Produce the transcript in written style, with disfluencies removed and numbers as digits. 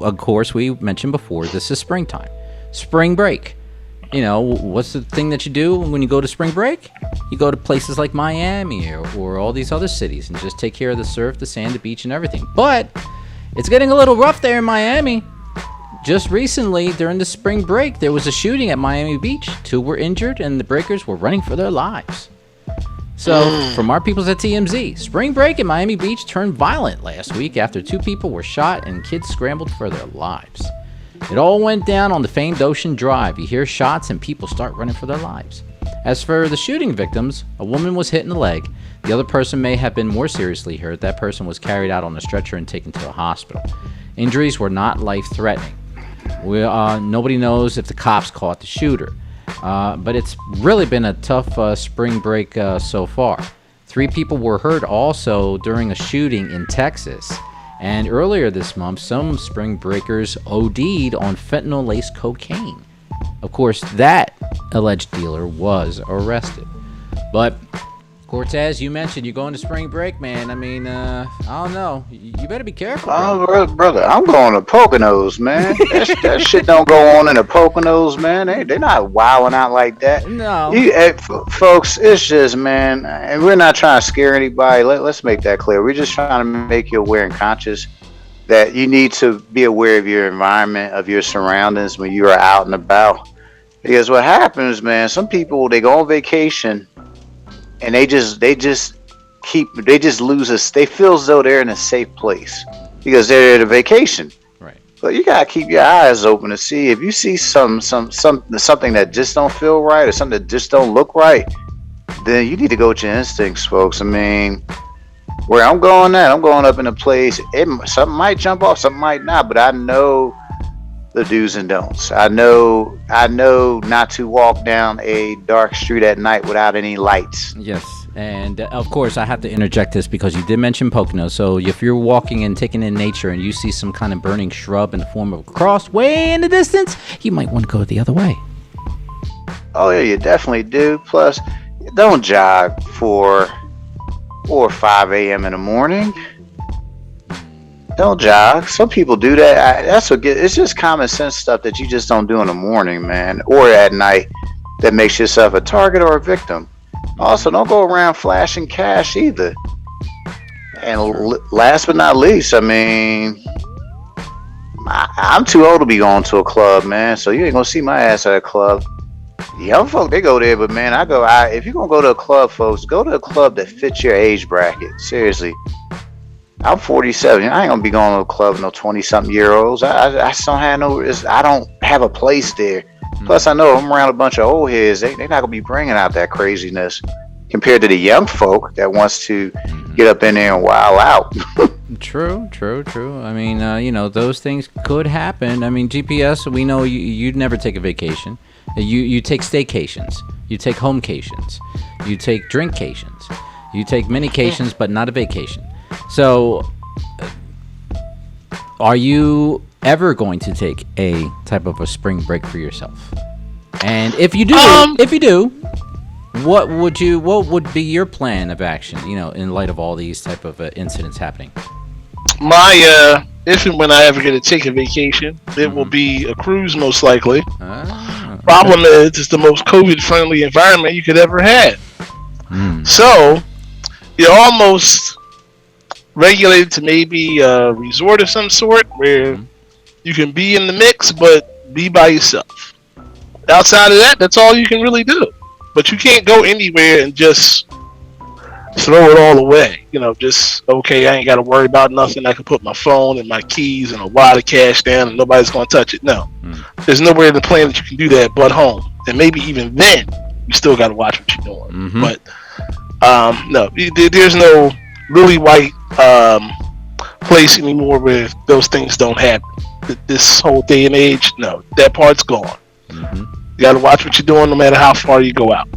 of course, we mentioned before, this is springtime. Spring break. What's the thing that you do when you go to spring break? You go to places like Miami or all these other cities and just take care of the surf, the sand, the beach, and everything. But it's getting a little rough there in Miami. Just recently, during the spring break, there was a shooting at Miami Beach. 2 were injured, and the breakers were running for their lives. So, from our peoples at TMZ, spring break at Miami Beach turned violent last week after 2 people were shot and kids scrambled for their lives. It all went down on the famed Ocean Drive. You hear shots and people start running for their lives. As for the shooting victims, a woman was hit in the leg. The other person may have been more seriously hurt. That person was carried out on a stretcher and taken to a hospital. Injuries were not life-threatening. Nobody knows if the cops caught the shooter. But it's really been a tough spring break so far. 3 people were hurt also during a shooting in Texas. And earlier this month, some spring breakers OD'd on fentanyl-laced cocaine. Of course, that alleged dealer was arrested. But Cortez, you mentioned you're going to spring break, man. I mean, I don't know. You better be careful. Oh, brother, I'm going to Poconos, man. That shit don't go on in the Poconos, man. They're not wilding out like that. No. Folks, it's just, man, and we're not trying to scare anybody. Let's make that clear. We're just trying to make you aware and conscious that you need to be aware of your environment, of your surroundings when you are out and about. Because what happens, man, some people, they go on vacation and they just lose us. They feel as though they're in a safe place because they're at a vacation. Right. But you gotta keep your eyes open to see if you see something that just don't feel right or something that just don't look right. Then you need to go with your instincts, folks. I mean, where I'm going up in a place. Something might jump off, something might not. But I know the do's and don'ts. I know not to walk down a dark street at night without any lights. Yes, and of course I have to interject this because you did mention Pocono. So if you're walking and taking in nature and you see some kind of burning shrub in the form of a cross way in the distance, you might want to go the other way. Oh yeah, you definitely do. Plus, don't jog for 4 or 5 a.m. in the morning. Don't jog. Some people do that. It's just common sense stuff that you just don't do in the morning, man, or at night. That makes yourself a target or a victim. Also, don't go around flashing cash either. And last but not least, I mean, I'm too old to be going to a club, man. So you ain't gonna see my ass at a club. Young folk, they go there, but man, if you're gonna go to a club, folks, go to a club that fits your age bracket. Seriously. I'm 47. I ain't gonna be going to a club with no 20-something-year-olds. I just don't have I don't have a place there. Plus, I know I'm around a bunch of old heads. They're not gonna be bringing out that craziness compared to the young folk that wants to get up in there and wild out. True. I mean, those things could happen. I mean, GPS, we know you'd never take a vacation. You take staycations. You take homecations. You take drinkcations. You take minications, but not a vacation. So, are you ever going to take a type of a spring break for yourself? And if you do, what would be your plan of action? In light of all these type of incidents happening. If and when I ever get to take a vacation, it will be a cruise, most likely. Problem is, it's the most COVID-friendly environment you could ever have. So, you're almost regulated to maybe a resort of some sort where you can be in the mix but be by yourself. Outside of that, that's all you can really do. But you can't go anywhere and just throw it all away. Just okay, I ain't got to worry about nothing. I can put my phone and my keys and a wad of cash down and nobody's going to touch it. No. There's nowhere in the plan that you can do that but home. And maybe even then you still got to watch what you're doing. But no, there's no really white place anymore where those things don't happen. This whole day and age, no, that part's gone. You got to watch what you're doing no matter how far you go out.